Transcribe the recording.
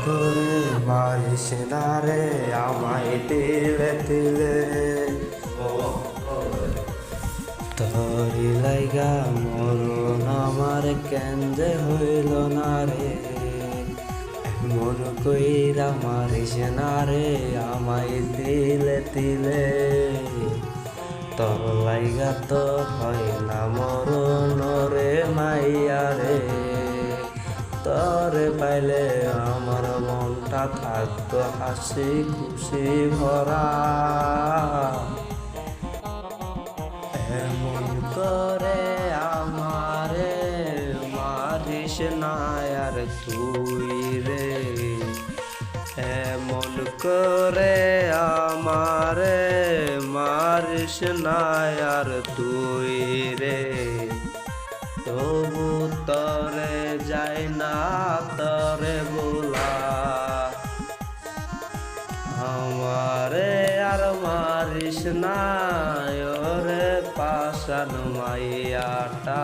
করে মারিস না রে আমায় তিলে তিলে তোরি লাইগা মরণ আমার কেন যে হইল না রে মন কইরা মারিস না রে আমায় তিলে তিলে তোর লাইগা তো হয় না মরণ রে মাইয়া রে তোরে পাইলে আমার মনটা থাকতো হাসি খুশি ভরা এমন করে আমারে মারিস না আর তুই রে এমন করে আমারে মারিস না আর তুই রে তবু তরে যায় না তরে বলা আমারে আর মারিস না ওরে পাশান মাইয়াটা